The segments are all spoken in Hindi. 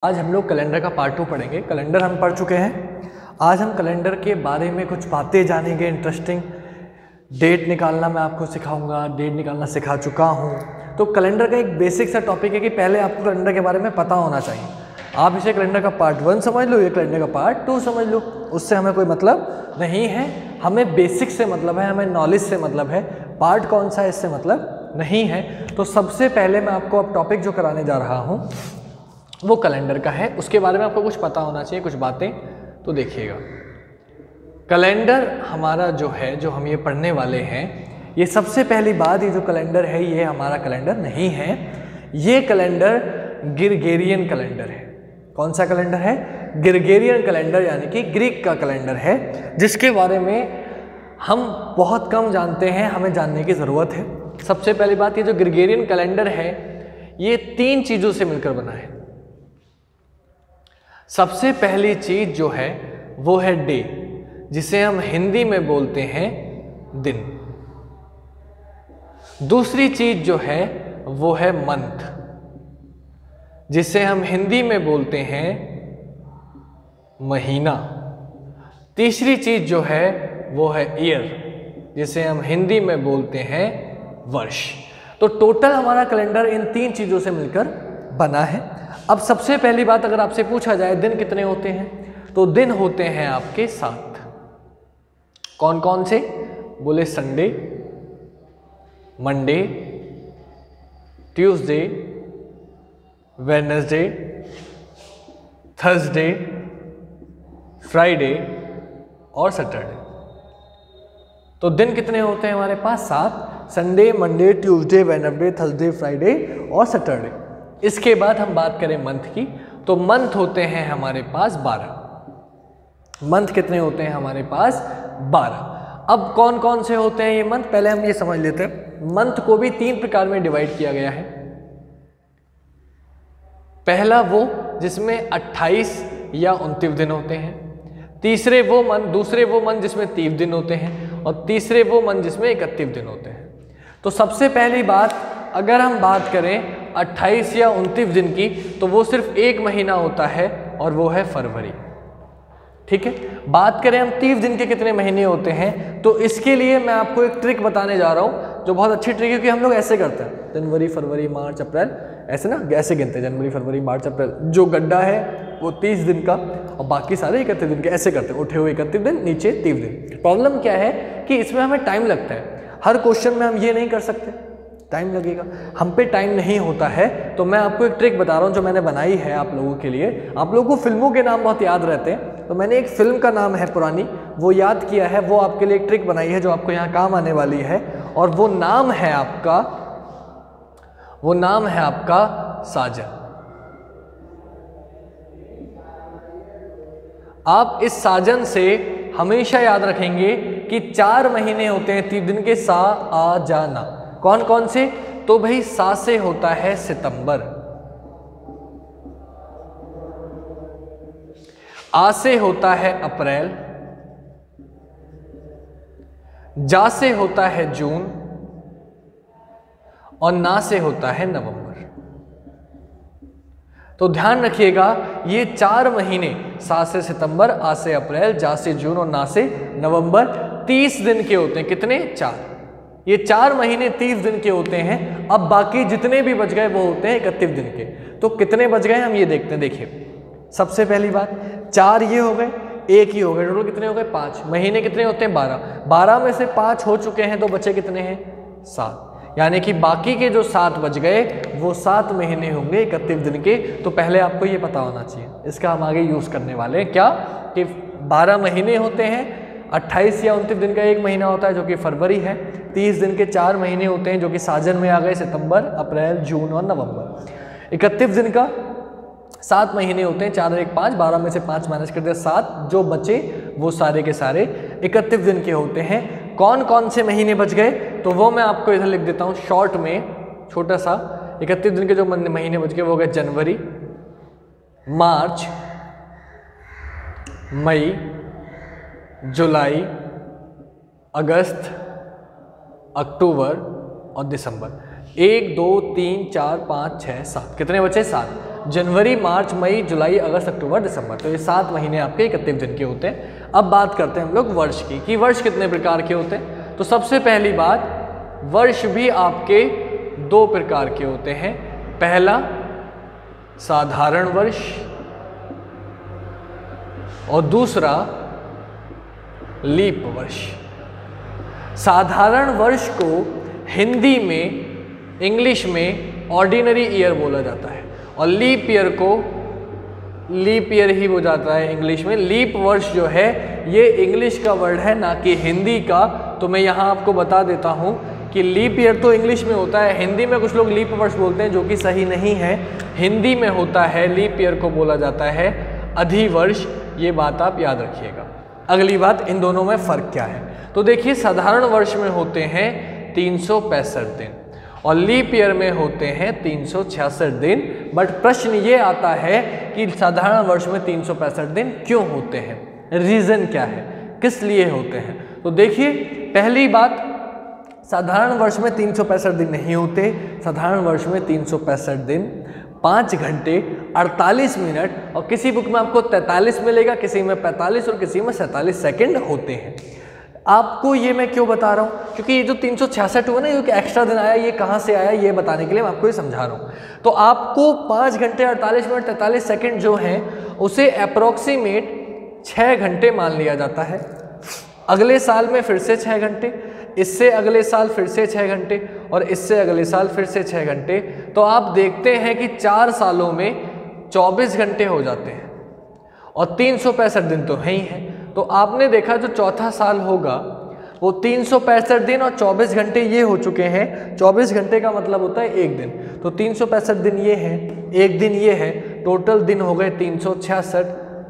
आज हम लोग कैलेंडर का पार्ट 2 पढ़ेंगे। कैलेंडर हम पढ़ चुके हैं। आज हम कैलेंडर के बारे में कुछ बातें जानेंगे। इंटरेस्टिंग डेट निकालना मैं आपको सिखाऊंगा, डेट निकालना सिखा चुका हूँ। तो कैलेंडर का एक बेसिक सा टॉपिक है कि पहले आपको कैलेंडर के बारे में पता होना चाहिए। आप इसे कैलेंडर का पार्ट 1 समझ लो, ये कैलेंडर का पार्ट 2 समझ लो, उससे हमें कोई मतलब नहीं है। हमें बेसिक से मतलब है, हमें नॉलेज से मतलब है। पार्ट कौन सा है इससे मतलब नहीं है। तो सबसे पहले मैं आपको अब टॉपिक जो कराने जा रहा हूँ वो कैलेंडर का है। उसके बारे में आपको कुछ पता होना चाहिए, कुछ बातें। तो देखिएगा, कैलेंडर हमारा जो है, जो हम ये पढ़ने वाले हैं, ये सबसे पहली बात, ये जो कैलेंडर है ये हमारा कैलेंडर नहीं है। ये कैलेंडर ग्रिगोरियन कैलेंडर है। कौन सा कैलेंडर है? ग्रिगोरियन कैलेंडर, यानी कि ग्रीक का कैलेंडर है, जिसके बारे में हम बहुत कम जानते हैं, हमें जानने की ज़रूरत है। सबसे पहली बात, ये जो ग्रिगोरियन कैलेंडर है ये 3 चीज़ों से मिलकर बना है। सबसे पहली चीज जो है वो है डे, जिसे हम हिंदी में बोलते हैं दिन। दूसरी चीज जो है वो है मंथ, जिसे हम हिंदी में बोलते हैं महीना। तीसरी चीज जो है वो है ईयर, जिसे हम हिंदी में बोलते हैं वर्ष। तो टोटल हमारा कैलेंडर इन 3 चीजों से मिलकर बना है। अब सबसे पहली बात, अगर आपसे पूछा जाए दिन कितने होते हैं, तो दिन होते हैं आपके 7। कौन कौन से? बोले Sunday, Monday, Tuesday, Wednesday, Thursday, Friday और सैटरडे। तो दिन कितने होते हैं हमारे पास? 7। Sunday, Monday, Tuesday, Wednesday, Thursday, Friday और सैटरडे। इसके बाद हम बात करें मंथ की, तो मंथ होते हैं हमारे पास 12। मंथ कितने होते हैं हमारे पास? 12। अब कौन कौन से होते हैं ये मंथ, पहले हम ये समझ लेते हैं। मंथ को भी 3 प्रकार में डिवाइड किया गया है। पहला वो जिसमें 28 या 29 दिन होते हैं। दूसरे वो मंथ जिसमें 30 दिन होते हैं। और तीसरे वो मंथ जिसमें 31 दिन होते हैं। तो सबसे पहली बात, अगर हम बात करें 28 या 29 दिन की, तो वो सिर्फ एक महीना होता है और वो है फरवरी। ठीक है। बात करें हम 30 दिन के कितने महीने होते हैं, तो इसके लिए मैं आपको एक ट्रिक बताने जा रहा हूं, जो बहुत अच्छी ट्रिक है, क्योंकि हम लोग ऐसे करते हैं जनवरी, फरवरी, मार्च, अप्रैल, ऐसे ना, ऐसे गिनते हैं जनवरी, फरवरी, मार्च, अप्रैल। जो गड्ढा है वो 30 दिन का और बाकी सारे 31 दिन के, ऐसे करते हैं। उठे हुए 31 दिन, नीचे 30 दिन। प्रॉब्लम क्या है कि इसमें हमें टाइम लगता है। हर क्वेश्चन में हम ये नहीं कर सकते, टाइम लगेगा, हम पे टाइम नहीं होता है। तो मैं आपको एक ट्रिक बता रहा हूँ जो मैंने बनाई है आप लोगों के लिए। आप लोगों को फिल्मों के नाम बहुत याद रहते हैं, तो मैंने एक फिल्म का नाम है पुरानी, वो याद किया है, वो आपके लिए एक ट्रिक बनाई है जो आपको यहाँ काम आने वाली है। और वो नाम है आपका साजन। आप इस साजन से हमेशा याद रखेंगे कि 4 महीने होते हैं 30 दिन के, सा आ जाना। कौन कौन से? तो भाई सा से होता है सितंबर, आ से होता है अप्रैल, जा से होता है जून और ना से होता है नवंबर। तो ध्यान रखिएगा, ये 4 महीने, सा से सितंबर, आ से अप्रैल, जा से जून और ना से नवंबर, 30 दिन के होते हैं। कितने? 4। ये 4 महीने 30 दिन के होते हैं। अब बाकी जितने भी बच गए वो होते हैं 31 दिन के। तो कितने बच गए हम ये देखते हैं। देखिए, सबसे पहली बात, 4 ये हो गए, 1 ही हो गए, टोटल कितने हो गए? 5। महीने कितने होते हैं? 12। 12 में से 5 हो चुके हैं, तो बचे कितने हैं? 7। यानी कि बाकी के जो 7 बच गए वो 7 महीने होंगे 31 दिन के। तो पहले आपको ये पता होना चाहिए, इसका हम आगे यूज करने वाले हैं। क्या? कि 12 महीने होते हैं, 28 या 29 दिन का 1 महीना होता है जो कि फरवरी है, 30 दिन के 4 महीने होते हैं जो कि साजन में आ गए, सितंबर, अप्रैल, जून और नवंबर। 31 दिन का 7 महीने होते हैं, 4 और 1 5, 12 में से 5 माइनस कर दिया, 7, जो बचे वो सारे के सारे 31 दिन के होते हैं। कौन कौन से महीने बच गए, तो वो मैं आपको इधर लिख देता हूँ शॉर्ट में, छोटा सा। 31 दिन के जो महीने बच गए वो हो गए जनवरी, मार्च, मई, जुलाई, अगस्त, अक्टूबर और दिसंबर। 1 2 3 4 5 6 7, कितने बचे? 7। जनवरी, मार्च, मई, जुलाई, अगस्त, अक्टूबर, दिसंबर। तो ये 7 महीने आपके 31 दिन के होते हैं। अब बात करते हैं हम लोग वर्ष की कि वर्ष कितने प्रकार के होते हैं। तो सबसे पहली बात, वर्ष भी आपके 2 प्रकार के होते हैं। पहला साधारण वर्ष और दूसरा लीप वर्ष। साधारण वर्ष को हिंदी में, इंग्लिश में ऑर्डिनरी ईयर बोला जाता है और लीप ईयर को लीप ईयर ही हो जाता है इंग्लिश में। लीप वर्ष जो है ये इंग्लिश का वर्ड है, ना कि हिंदी का। तो मैं यहाँ आपको बता देता हूँ कि लीप ईयर तो इंग्लिश में होता है, हिंदी में कुछ लोग लीप वर्ष बोलते हैं जो कि सही नहीं है। हिंदी में होता है, लीप ईयर को बोला जाता है अधिवर्ष। ये बात आप याद रखिएगा। अगली बात, इन दोनों में फ़र्क क्या है। तो देखिए, साधारण वर्ष में होते हैं 365 दिन और लीप ईयर में होते हैं 366 दिन। बट प्रश्न ये आता है कि साधारण वर्ष में 365 दिन क्यों होते हैं, रीज़न क्या है, किस लिए होते हैं। तो देखिए, पहली बात, साधारण वर्ष में 365 दिन नहीं होते। साधारण वर्ष में 365 दिन 5 घंटे 48 मिनट और किसी बुक में आपको 43 मिलेगा, किसी में 45 और किसी में 47 सेकंड होते हैं। आपको ये मैं क्यों बता रहा हूँ, क्योंकि ये जो 366 हुआ ना, ये एक्स्ट्रा दिन आया, ये कहाँ से आया, ये बताने के लिए मैं आपको ये समझा रहा हूँ। तो आपको 5 घंटे 48 मिनट 43 सेकंड जो हैं उसे अप्रोक्सीमेट 6 घंटे मान लिया जाता है। अगले साल में फिर से 6 घंटे, इससे अगले साल फिर से 6 घंटे और इससे अगले साल फिर से 6 घंटे। तो आप देखते हैं कि 4 सालों में 24 घंटे हो जाते हैं और 365 दिन तो है ही है। तो आपने देखा जो चौथा साल होगा वो 365 दिन और 24 घंटे ये हो चुके हैं। 24 घंटे का मतलब होता है 1 दिन, तो 365 दिन ये है, 1 दिन ये है, टोटल दिन हो गए 366,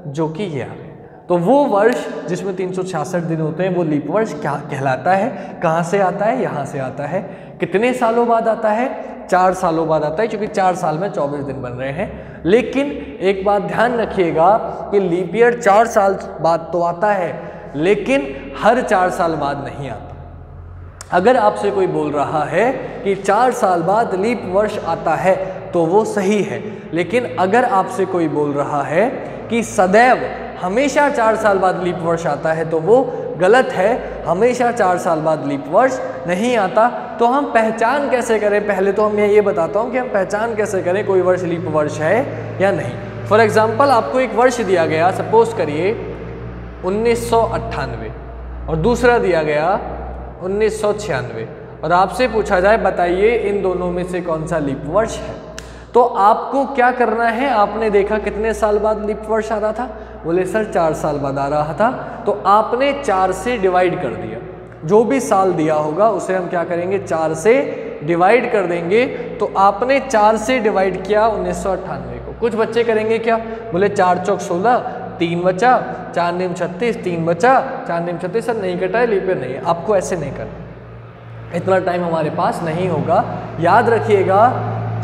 जो कि ये आ गए। तो वो वर्ष जिसमें 366 दिन होते हैं वो लीप वर्ष क्या कहलाता है। कहाँ से आता है, यहाँ से आता है। कितने सालों बाद आता है, 4 सालों बाद आता है, क्योंकि 4 साल में 24 दिन बन रहे हैं। लेकिन एक बात ध्यान रखिएगा कि लीप ईयर 4 साल बाद तो आता है, लेकिन हर 4 साल बाद नहीं आता। अगर आपसे कोई बोल रहा है कि 4 साल बाद लीप वर्ष आता है तो वो सही है, लेकिन अगर आपसे कोई बोल रहा है कि सदैव हमेशा 4 साल बाद लीप वर्ष आता है तो वो गलत है। हमेशा 4 साल बाद लीप वर्ष नहीं आता। तो हम पहचान कैसे करें, पहले तो मैं ये बताता हूँ कि हम पहचान कैसे करें कोई वर्ष लीप वर्ष है या नहीं। फॉर एग्जाम्पल, आपको एक वर्ष दिया गया, सपोज करिए 1998 और दूसरा दिया गया 1996 और आपसे पूछा जाए बताइए इन दोनों में से कौन सा लीप वर्ष है, तो आपको क्या करना है। आपने देखा कितने साल बाद लीप वर्ष आ रहा था, बोले सर 4 साल बाद आ रहा था, तो आपने 4 से डिवाइड कर दिया। जो भी साल दिया होगा उसे हम क्या करेंगे, 4 से डिवाइड कर देंगे। तो आपने 4 से डिवाइड किया 1998 को। कुछ बच्चे करेंगे क्या, बोले 4 चौक 16, 3 बचा, 4 निम 36, 3 बचा, 4 निम 36, सर नहीं कटा है, लीप ईयर नहीं है। आपको ऐसे नहीं करना, इतना टाइम हमारे पास नहीं होगा। याद रखिएगा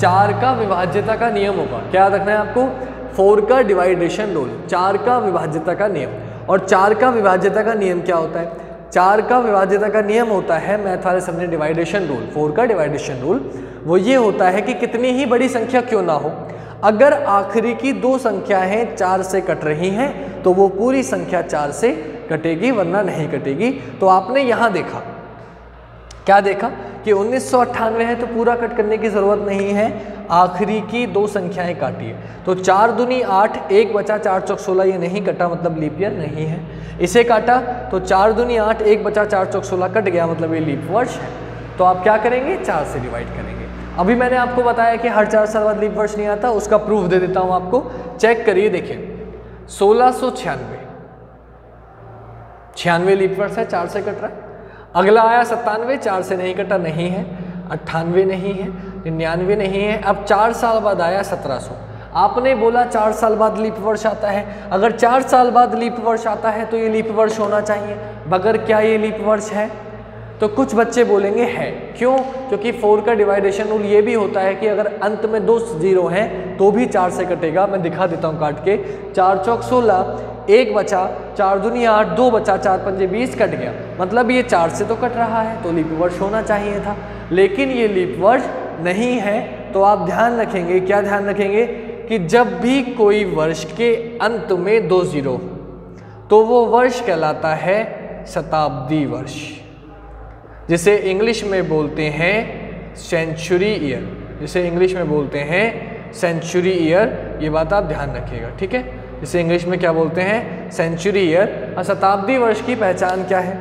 4 का विभाज्यता का नियम होगा। क्या याद रखना है आपको, 4 का डिवाइडेशन रूल, 4 का विभाज्यता का नियम। और 4 का विभाज्यता का नियम क्या होता है, 4 का विभाज्यता का नियम होता है, मैथ वाले सबने डिवाइडेशन रूल, 4 का डिवाइडेशन रूल वो ये होता है कि कितनी ही बड़ी संख्या क्यों ना हो, अगर आखिरी की 2 संख्याएं 4 से कट रही हैं तो वो पूरी संख्या 4 से कटेगी, वरना नहीं कटेगी। तो आपने यहाँ देखा, क्या देखा कि 1998 है तो पूरा कट करने की ज़रूरत नहीं है, आखिरी की 2 संख्याएं काटिए। तो 4 दूनी 8, 1 बचा, 4 चौक 16, ये नहीं कटा मतलब लीप ईयर नहीं है। इसे काटा तो 4 दूनी 8, 1 बचा, 4 चौक 16 कट गया, मतलब ये लीप वर्ष है। तो आप क्या करेंगे, 4 से डिवाइड करेंगे। अभी मैंने आपको बताया कि हर 4 साल बाद लीप वर्ष नहीं आता, उसका प्रूफ दे देता हूँ आपको। चेक करिए, देखिए 1696, 96 लीप वर्ष है, 4 से कट रहा है। अगला आया 97, 4 से नहीं कटा, नहीं है। 98 नहीं है, 99 नहीं है। अब 4 साल बाद आया 1700। आपने बोला 4 साल बाद लीप वर्ष आता है, अगर 4 साल बाद लीप वर्ष आता है तो ये लीप वर्ष होना चाहिए, बगैर क्या ये लीप वर्ष है। तो कुछ बच्चे बोलेंगे है, क्यों, क्योंकि 4 का डिवाइडेशन रूल ये भी होता है कि अगर अंत में 2 जीरो हैं तो भी 4 से कटेगा। मैं दिखा देता हूँ काट के, 4 चौक 16, 1 बचा, 4 दूनी 8, 2 बचा, 4 पंजे 20 कट गया, मतलब ये 4 से तो कट रहा है, तो लीप वर्ष होना चाहिए था, लेकिन ये लीप वर्ष नहीं है। तो आप ध्यान रखेंगे, क्या ध्यान रखेंगे कि जब भी कोई वर्ष के अंत में 2 जीरो हो तो वो वर्ष कहलाता है शताब्दी वर्ष, जिसे इंग्लिश में बोलते हैं सेंचुरी ईयर, जिसे इंग्लिश में बोलते हैं सेंचुरी ईयर। ये बात आप ध्यान रखिएगा, ठीक है। जिसे इंग्लिश में क्या बोलते हैं, सेंचुरी ईयर। और शताब्दी वर्ष की पहचान क्या है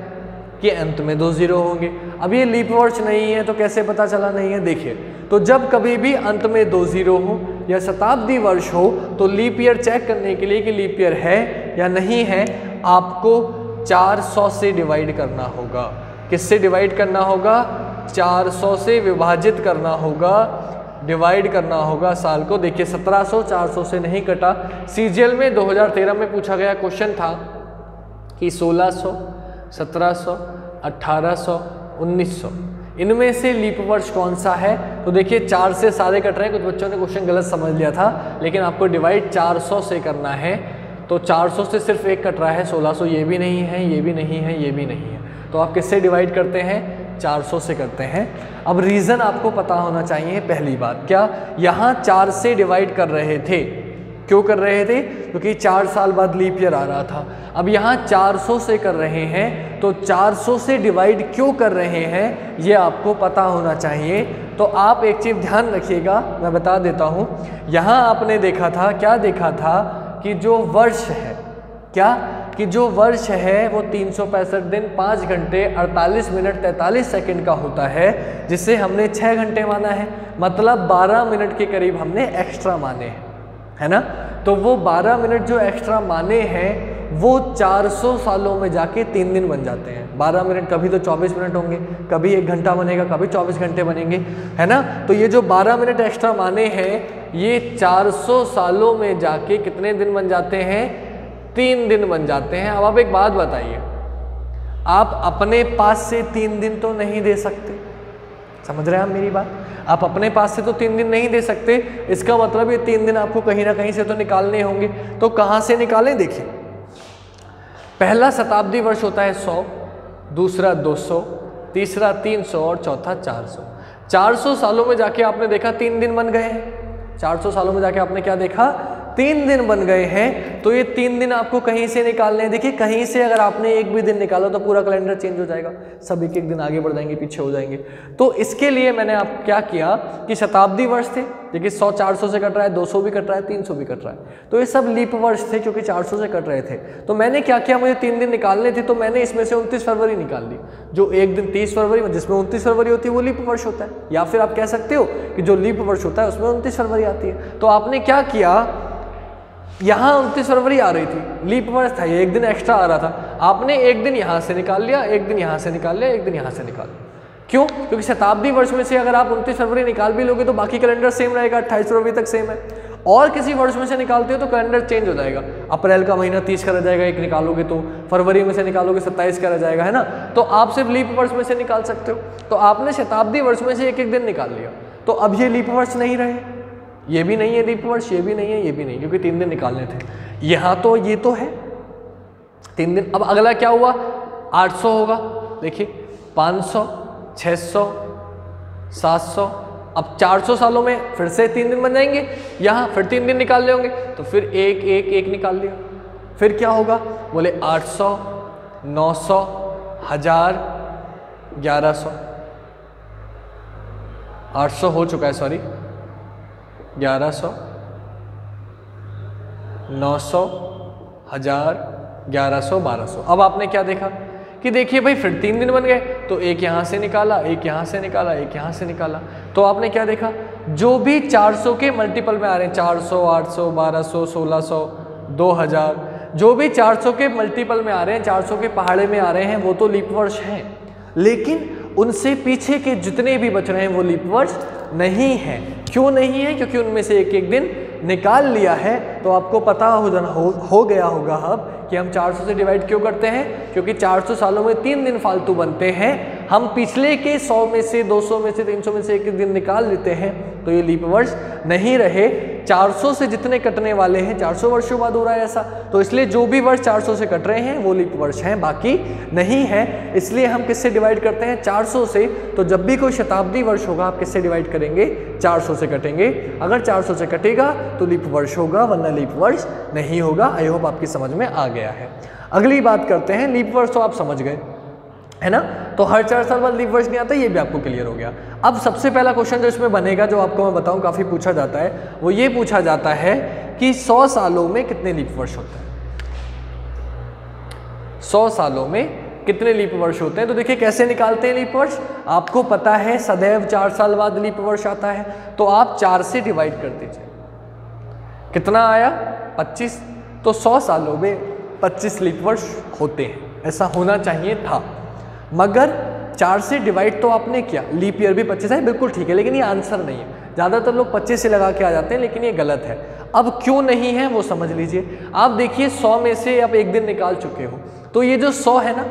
कि अंत में 2 जीरो होंगे। अब ये लीप वर्ष नहीं है तो कैसे पता चला नहीं है, देखिए तो जब कभी भी अंत में 2 जीरो हो या शताब्दी वर्ष हो तो लीप ईयर चेक करने के लिए कि लीप ईयर है या नहीं है, आपको 400 से डिवाइड करना होगा। किससे डिवाइड करना होगा, 400 से विभाजित करना होगा, डिवाइड करना होगा साल को। देखिए 1700 400 से नहीं कटा। सीजीएल में 2013 में पूछा गया क्वेश्चन था कि 1600, 1700, 1800, 1900 इनमें से लीप वर्ष कौन सा है। तो देखिए 4 से सारे कट रहे हैं, कुछ बच्चों ने क्वेश्चन गलत समझ लिया था, लेकिन आपको डिवाइड 400 से करना है। तो 400 से सिर्फ एक कट रहा है, 1600 ये भी नहीं है, ये भी नहीं है, ये भी नहीं है। तो आप किससे डिवाइड करते हैं, 400 से करते हैं। अब रीज़न आपको पता होना चाहिए। पहली बात क्या, यहाँ 4 से डिवाइड कर रहे थे, क्यों कर रहे थे, क्योंकि 4 साल बाद लीप ईयर आ रहा था। अब यहाँ 400 से कर रहे हैं, तो 400 से डिवाइड क्यों कर रहे हैं ये आपको पता होना चाहिए। तो आप एक चीज़ ध्यान रखिएगा, मैं बता देता हूँ। यहाँ आपने देखा था, क्या देखा था कि जो वर्ष है, क्या कि जो वर्ष है वो 365 दिन 5 घंटे 48 मिनट 43 सेकंड का होता है, जिसे हमने 6 घंटे माना है, मतलब 12 मिनट के करीब हमने एक्स्ट्रा माने हैं, है ना। तो वो 12 मिनट जो एक्स्ट्रा माने हैं वो 400 सालों में जाके 3 दिन बन जाते हैं। 12 मिनट कभी तो 24 मिनट होंगे, कभी 1 घंटा बनेगा, कभी 24 घंटे बनेंगे, है ना। तो ये जो 12 मिनट एक्स्ट्रा माने हैं ये 400 सालों में जाके कितने दिन बन जाते हैं, 3 दिन बन जाते हैं। अब आप एक बात बताइए, आप अपने पास से 3 दिन तो नहीं दे सकते, समझ रहे हैं आप मेरी बात। आप अपने पास से तो 3 दिन नहीं दे सकते, इसका मतलब ये 3 दिन आपको कहीं ना कहीं से तो निकालने होंगे। तो कहाँ से निकालें, देखिए पहला शताब्दी वर्ष होता है 100, दूसरा 200, तीसरा 300 और चौथा 400। 400 सालों में जाके आपने देखा 3 दिन बन गए हैं। 400 सालों में जाके आपने क्या देखा, 3 दिन बन गए हैं। तो ये 3 दिन आपको कहीं से निकालने हैं। देखिए कहीं से अगर आपने एक भी दिन निकाला तो पूरा कैलेंडर चेंज हो जाएगा, सब एक एक दिन आगे बढ़ जाएंगे, पीछे हो जाएंगे। तो इसके लिए मैंने आप क्या किया कि शताब्दी वर्ष थे, देखिए 100 400 से कट रहा है, 200 भी कट रहा है, 300 भी कट रहा है, तो ये सब लीप वर्ष थे क्योंकि 400 से कट रहे थे। तो मैंने क्या किया, मुझे 3 दिन निकालने थे, तो मैंने इसमें से 29 फरवरी निकाल ली। जो एक दिन 30 फरवरी जिसमें 29 फरवरी होती है वो लीप वर्ष होता है, या फिर आप कह सकते हो कि जो लीप वर्ष होता है उसमें 29 फरवरी आती है। तो आपने क्या किया, यहाँ 29 फरवरी आ रही थी, लीप वर्ष था, ये एक दिन एक्स्ट्रा आ रहा था, आपने एक दिन यहाँ से निकाल लिया, एक दिन यहाँ से निकाल लिया, एक दिन यहाँ से निकाल लिया। क्यों, क्योंकि शताब्दी वर्ष में से अगर आप 29 फरवरी निकाल भी लोगे तो बाकी कैलेंडर सेम रहेगा, 28 फरवरी तक सेम है। और किसी वर्ष में से निकालते हो तो कैलेंडर चेंज हो जाएगा, अप्रैल का महीना 30 का रह जाएगा, एक निकालोगे तो फरवरी में से निकालोगे 27 का रह जाएगा, है ना। तो आप सिर्फ लीप वर्ष में से निकाल सकते हो। तो आपने शताब्दी वर्ष में से एक एक दिन निकाल लिया, तो अब ये लीप वर्ष नहीं रहे, ये भी नहीं है लीप वर्ष, ये भी नहीं है, ये भी नहीं, क्योंकि 3 दिन निकालने थे। यहाँ तो ये तो है 3 दिन। अब अगला क्या हुआ, 800 होगा, देखिए 500, 600, 700, अब 400 सालों में फिर से 3 दिन बन जाएंगे, यहाँ फिर 3 दिन निकाल ले होंगे, तो फिर एक एक एक निकाल लिया। फिर क्या होगा, बोले 800, 900, 1000, 1100, 800 हो चुका है, सॉरी 1100, 900, 1000, 1100, 1200। अब आपने क्या देखा कि देखिए भाई फिर 3 दिन बन गए, तो एक यहाँ से निकाला, एक यहाँ से निकाला, एक यहाँ से निकाला। तो आपने क्या देखा, जो भी 400 के मल्टीपल में आ रहे हैं, 400, 800, 1200, 1600, 2000, जो भी 400 के मल्टीपल में आ रहे हैं, 400 के पहाड़े में आ रहे हैं, वो तो लीप वर्ष हैं, लेकिन उनसे पीछे के जितने भी बच रहे हैं वो लीप वर्ष नहीं है। क्यों नहीं है, क्योंकि उनमें से एक एक दिन निकाल लिया है। तो आपको पता हो गया होगा अब कि हम 400 से डिवाइड क्यों करते हैं, क्योंकि 400 सालों में 3 दिन फालतू बनते हैं हम पिछले के 100 में से, 200 में से, 300 में से एक दिन निकाल लेते हैं तो ये लीप वर्ष नहीं रहे। 400 से जितने कटने वाले हैं, 400 वर्षों बाद हो रहा है ऐसा, तो इसलिए जो भी वर्ष 400 से कट रहे हैं वो लीप वर्ष हैं, बाकी नहीं है। इसलिए हम किससे डिवाइड करते हैं? 400 से। तो जब भी कोई शताब्दी वर्ष होगा आप किससे डिवाइड करेंगे? 400 से कटेंगे। अगर 400 से कटेगा तो लीप वर्ष होगा, वरना लीप वर्ष नहीं होगा। आई होप आपकी समझ में आ गया है। अगली बात करते हैं, लीप वर्ष तो आप समझ गए है ना, तो हर 4 साल बाद लीप वर्ष नहीं आता, ये भी आपको क्लियर हो गया। अब सबसे पहला क्वेश्चन जो इसमें बनेगा, जो आपको मैं बताऊं काफ़ी पूछा जाता है, वो ये पूछा जाता है कि 100 सालों में कितने लीप वर्ष होते हैं? 100 सालों में कितने लीप वर्ष होते हैं? तो देखिए कैसे निकालते हैं लीप वर्ष। आपको पता है सदैव 4 साल बाद लीप वर्ष आता है, तो आप 4 से डिवाइड कर दीजिए। कितना आया? 25। तो 100 सालों में 25 लीप वर्ष होते हैं, ऐसा होना चाहिए था। मगर 4 से डिवाइड तो आपने किया, लीप ईयर भी 25 है, बिल्कुल ठीक है, लेकिन ये आंसर नहीं है। ज़्यादातर लोग 25 से लगा के आ जाते हैं, लेकिन ये गलत है। अब क्यों नहीं है वो समझ लीजिए। आप देखिए 100 में से आप एक दिन निकाल चुके हो, तो ये जो 100 है ना,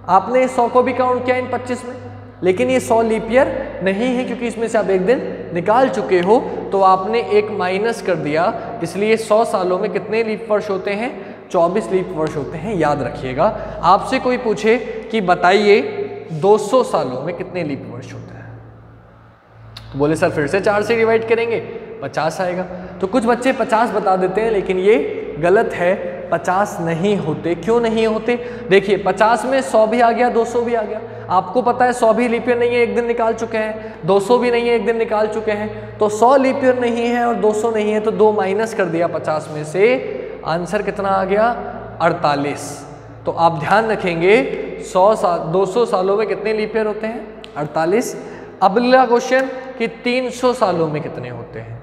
आपने 100 को भी काउंट किया इन 25 में, लेकिन ये 100 लीप ईयर नहीं है, क्योंकि इसमें से आप एक दिन निकाल चुके हो, तो आपने एक माइनस कर दिया। इसलिए 100 सालों में कितने लीप वर्ष होते हैं? 24 लीप वर्ष होते हैं, याद रखिएगा। आपसे कोई पूछे कि बताइए 200 सालों में कितने लीप वर्ष होते हैं, तो बोले सर फिर से 4 से डिवाइड करेंगे, 50 आएगा। तो कुछ बच्चे 50 बता देते हैं, लेकिन ये गलत है, 50 नहीं होते। क्यों नहीं होते? देखिए 50 में 100 भी आ गया, 200 भी आ गया। आपको पता है 100 भी लीप ईयर नहीं है, एक दिन निकाल चुके हैं, 200 भी नहीं है, एक दिन निकाल चुके हैं, तो 100 लीप ईयर नहीं है और 200 नहीं है, तो 2 माइनस कर दिया 50 में से, आंसर कितना आ गया? 48। तो आप ध्यान रखेंगे 200 सालों में कितने लीप ईयर होते हैं? 48। अगला क्वेश्चन कि 300 सालों में कितने होते हैं?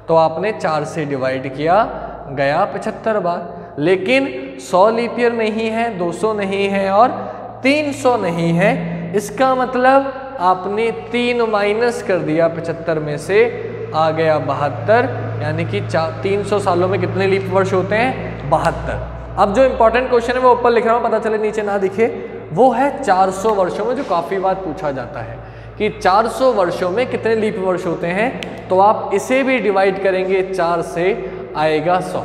तो आपने 4 से डिवाइड किया, गया 75 बार। लेकिन 100 लीप ईयर नहीं है, 200 नहीं है और 300 नहीं है। इसका मतलब आपने 3 माइनस कर दिया 75 में से, आ गया 72। यानी कि 300 सालों में कितने लीप वर्ष होते हैं? 72। अब जो इंपॉर्टेंट क्वेश्चन है वो ऊपर लिख रहा हूँ, पता चले नीचे ना दिखे, वो है 400 वर्षों में, जो काफ़ी बार पूछा जाता है कि 400 वर्षों में कितने लीप वर्ष होते हैं। तो आप इसे भी डिवाइड करेंगे 4 से, आएगा 100।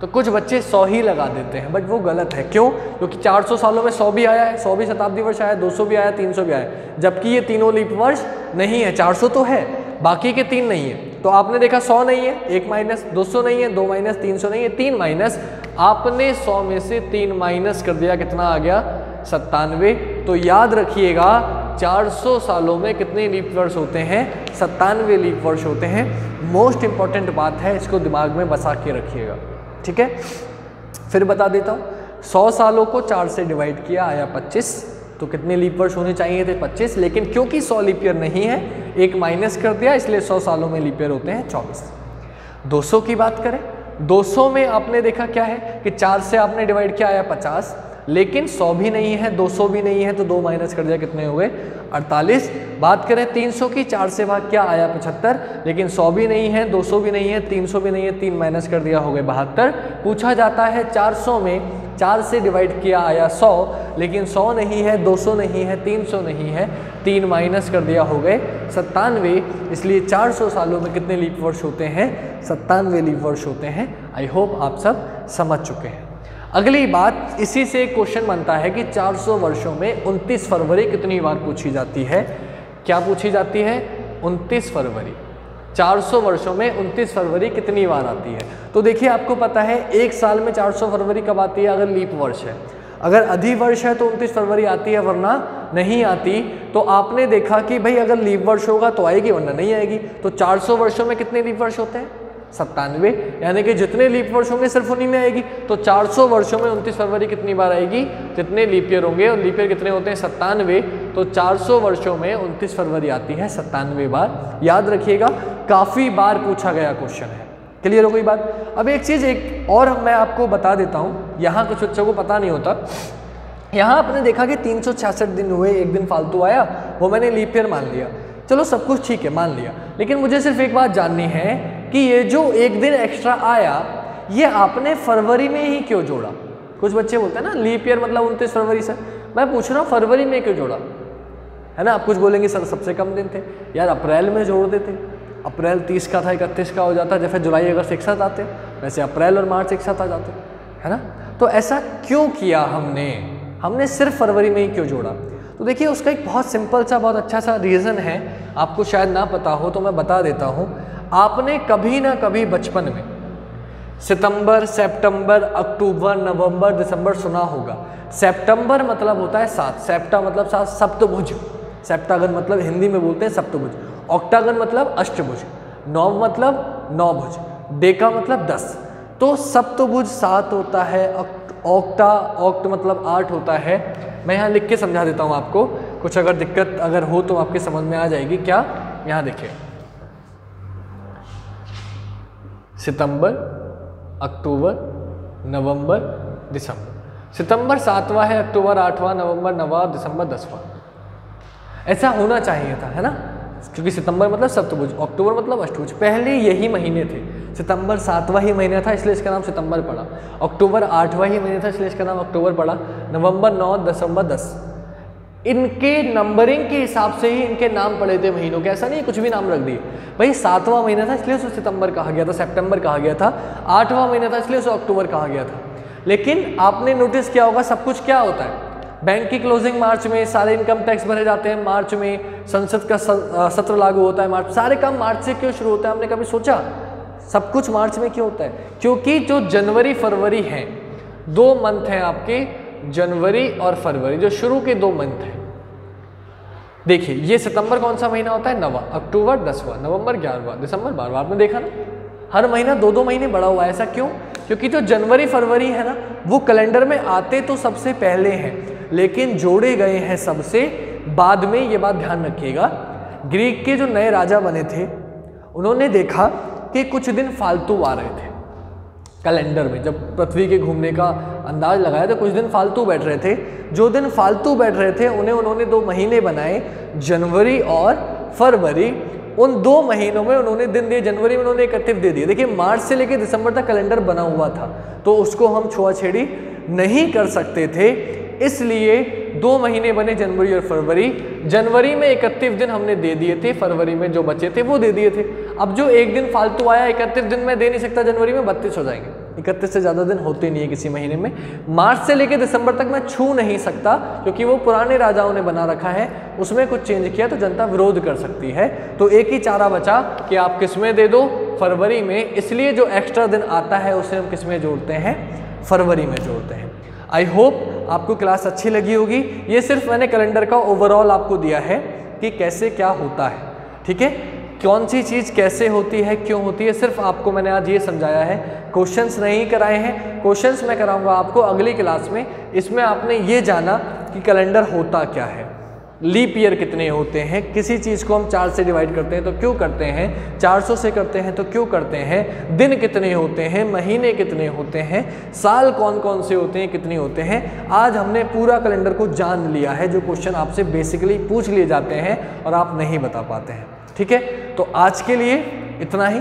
तो कुछ बच्चे 100 ही लगा देते हैं, बट वो गलत है। क्यों? क्योंकि 400 सालों में 100 भी आया है, 100 भी शताब्दी वर्ष आया, 200 भी आया, 300 भी आया, जबकि ये तीनों लीप वर्ष नहीं है। 400 तो है, बाकी के 3 नहीं है। तो आपने देखा 100 नहीं है, 1 माइनस, 200 नहीं है, 2 माइनस, 300 नहीं है, 3 माइनस। आपने 100 में से 3 माइनस कर दिया, कितना आ गया? 97। तो याद रखिएगा 400 सालों में कितने लीप वर्ष होते हैं? 97 लीप वर्ष होते हैं। मोस्ट इंपॉर्टेंट बात है, इसको दिमाग में बसा के रखिएगा, ठीक है। फिर बता देता हूँ, 100 सालों को 4 से डिवाइड किया, आया 25। तो कितने लीप वर्ष होने चाहिए थे? 25। लेकिन क्योंकि 100 लीप ईयर नहीं है, एक माइनस कर दिया, इसलिए 100 सालों में लीप ईयर होते हैं 24। 200 की बात करें, 200 में आपने देखा क्या है कि 4 से आपने डिवाइड किया, आया 50। लेकिन 100 भी नहीं है, 200 भी नहीं है, तो 2 माइनस कर दिया, कितने हुए? 48। बात करें 300 की, 4 से भाग क्या, आया 75। लेकिन 100 भी नहीं है, 200 भी नहीं है, 300 भी नहीं है, 3 माइनस कर दिया, हो गए 72। पूछा जाता है 400 में 4 से डिवाइड किया, आया 100। लेकिन 100 नहीं है, 200 नहीं है, 300 नहीं है, 3 माइनस कर दिया, हो गए 97। इसलिए 400 सालों में कितने लीप वर्ष होते हैं? 97 लीप वर्ष होते हैं। आई होप आप सब समझ चुके हैं। अगली बात, इसी से एक क्वेश्चन बनता है कि 400 वर्षों में 29 फरवरी कितनी बार पूछी जाती है? क्या पूछी जाती है? 29 फरवरी। 400 वर्षों में 29 फरवरी कितनी बार आती है? तो देखिए आपको पता है एक साल में 400 फरवरी कब आती है? अगर लीप वर्ष है। अगर अधिवर्ष है तो 29 फरवरी आती है, वरना नहीं आती। तो आपने देखा कि भाई अगर लीप वर्ष होगा तो आएगी, वरना नहीं आएगी। तो 400 वर्षों में कितने लीप वर्ष होते हैं? 97। यानी कि जितने लीप वर्ष होंगे सिर्फ उन्हीं में आएगी। तो 400 वर्षों में 29 फरवरी कितनी बार आएगी? जितने लीप ईयर होंगे, और लीप ईयर कितने होते हैं? 97। तो 400 वर्षों में 29 फरवरी आती है 97 बार। याद रखिएगा, काफ़ी बार पूछा गया क्वेश्चन है। क्लियर हो गई बात? अब एक चीज़ एक और मैं आपको बता देता हूँ, यहाँ कुछ बच्चों को पता नहीं होता। यहाँ आपने देखा कि 366 दिन हुए, एक दिन फालतू आया, वो मैंने लीप ईयर मान लिया। चलो सब कुछ ठीक है, मान लिया। लेकिन मुझे सिर्फ एक बात जाननी है कि ये जो एक दिन एक्स्ट्रा आया, ये आपने फरवरी में ही क्यों जोड़ा? कुछ बच्चे बोलते हैं ना लीप ईयर मतलब 29 फरवरी से। मैं पूछ रहा हूँ फरवरी में क्यों जोड़ा, है ना। आप कुछ बोलेंगे सर सबसे कम दिन थे, यार अप्रैल में जोड़ देते, अप्रैल 30 का था 31 का हो जाता, जैसे जुलाई अगस्त एक साथ आते, वैसे अप्रैल और मार्च एक साथ आ जाते, है ना। तो ऐसा क्यों किया हमने सिर्फ फरवरी में ही क्यों जोड़ा? तो देखिए उसका एक बहुत सिंपल सा बहुत अच्छा सा रीज़न है, आपको शायद ना पता हो तो मैं बता देता हूँ। आपने कभी ना कभी बचपन में सितंबर, सितंबर, अक्टूबर, नवंबर, दिसंबर सुना होगा। सितंबर मतलब होता है 7, सेप्टा मतलब 7, सप्तभुज, सेप्टागन मतलब हिंदी में बोलते हैं सप्तभुज, ऑक्टागन मतलब अष्टभुज, नौ मतलब नौभुज, डेका मतलब 10, तो सप्तभुज 7 होता है, ऑक्ट मतलब 8 होता है। मैं यहाँ लिख के समझा देता हूँ आपको, कुछ अगर दिक्कत अगर हो तो आपके समझ में आ जाएगी। क्या, यहाँ देखिए सितंबर, अक्टूबर, नवंबर, दिसंबर। सितंबर 7वां है, अक्टूबर 8वां, नवंबर 9वां, दिसंबर 10वां। ऐसा होना चाहिए था, है ना, क्योंकि सितंबर मतलब सप्तभुज, अक्टूबर मतलब अष्टभुज। पहले यही महीने थे, सितंबर 7वां ही महीना था इसलिए इसका नाम सितंबर पड़ा, अक्टूबर 8वां ही महीना था इसलिए इसका नाम अक्टूबर पड़ा, नवंबर 9, दिसंबर 10। इनके नंबरिंग के हिसाब से ही इनके नाम पड़े थे महीनों के, ऐसा नहीं कुछ भी नाम रख दिए। भाई 7वां महीना था इसलिए उसे सितंबर कहा गया था, सितंबर कहा गया था, 8वां महीना था इसलिए उसे अक्टूबर कहा गया था। लेकिन आपने नोटिस किया होगा सब कुछ क्या होता है, बैंक की क्लोजिंग मार्च में, सारे इनकम टैक्स भरे जाते हैं मार्च में, संसद का सत्र लागू होता है मार्च, सारे काम मार्च से क्यों शुरू होता है? हमने कभी सोचा सब कुछ मार्च में क्यों होता है? क्योंकि जो जनवरी फरवरी हैं, 2 मंथ हैं आपके, जनवरी और फरवरी, जो शुरू के 2 मंथ हैं। देखिए ये सितंबर कौन सा महीना होता है? 9वां, अक्टूबर 10वां, नवंबर 11वां, दिसंबर 12वां। आपने देखा ना, हर महीना 2-2 महीने बढ़ा हुआ है। ऐसा क्यों? क्योंकि जो जनवरी फरवरी है ना, वो कैलेंडर में आते तो सबसे पहले हैं, लेकिन जोड़े गए हैं सबसे बाद में। ये बात ध्यान रखिएगा, ग्रीक के जो नए राजा बने थे उन्होंने देखा कि कुछ दिन फालतू आ रहे थे कैलेंडर में। जब पृथ्वी के घूमने का अंदाज लगाया तो कुछ दिन फालतू बैठ रहे थे। जो दिन फालतू बैठ रहे थे उन्होंने 2 महीने बनाए, जनवरी और फरवरी। उन 2 महीनों में उन्होंने दिन दिए, जनवरी में उन्होंने 31 दे दिए। देखिए मार्च से लेकर दिसंबर तक कैलेंडर बना हुआ था, तो उसको हम छुआछेड़ी नहीं कर सकते थे, इसलिए 2 महीने बने जनवरी और फरवरी। जनवरी में 31 दिन हमने दे दिए थे, फरवरी में जो बचे थे वो दे दिए थे। अब जो एक दिन फालतू आया, 31 दिन में दे नहीं सकता, जनवरी में 32 हो जाएंगे। 31 से ज़्यादा दिन होते नहीं है किसी महीने में। मार्च से लेकर दिसंबर तक मैं छू नहीं सकता, क्योंकि वो पुराने राजाओं ने बना रखा है, उसमें कुछ चेंज किया तो जनता विरोध कर सकती है। तो एक ही चारा बचा कि आप किस में दे दो, फरवरी में। इसलिए जो एक्स्ट्रा दिन आता है उसे हम किस में जोड़ते हैं? फरवरी में जोड़ते हैं। आई होप आपको क्लास अच्छी लगी होगी। ये सिर्फ मैंने कैलेंडर का ओवरऑल आपको दिया है कि कैसे क्या होता है, ठीक है, कौन सी चीज़ कैसे होती है, क्यों होती है, सिर्फ आपको मैंने आज ये समझाया है। क्वेश्चंस नहीं कराए हैं, क्वेश्चंस मैं कराऊंगा आपको अगली क्लास में। इसमें आपने ये जाना कि कैलेंडर होता क्या है, लीप ईयर कितने होते हैं, किसी चीज़ को हम 4 से डिवाइड करते हैं तो क्यों करते हैं, 400 से करते हैं तो क्यों करते हैं, दिन कितने होते हैं, महीने कितने होते हैं, साल कौन कौन से होते हैं, कितने होते हैं। आज हमने पूरा कैलेंडर को जान लिया है, जो क्वेश्चन आपसे बेसिकली पूछ लिए जाते हैं और आप नहीं बता पाते हैं, ठीक है। तो आज के लिए इतना ही।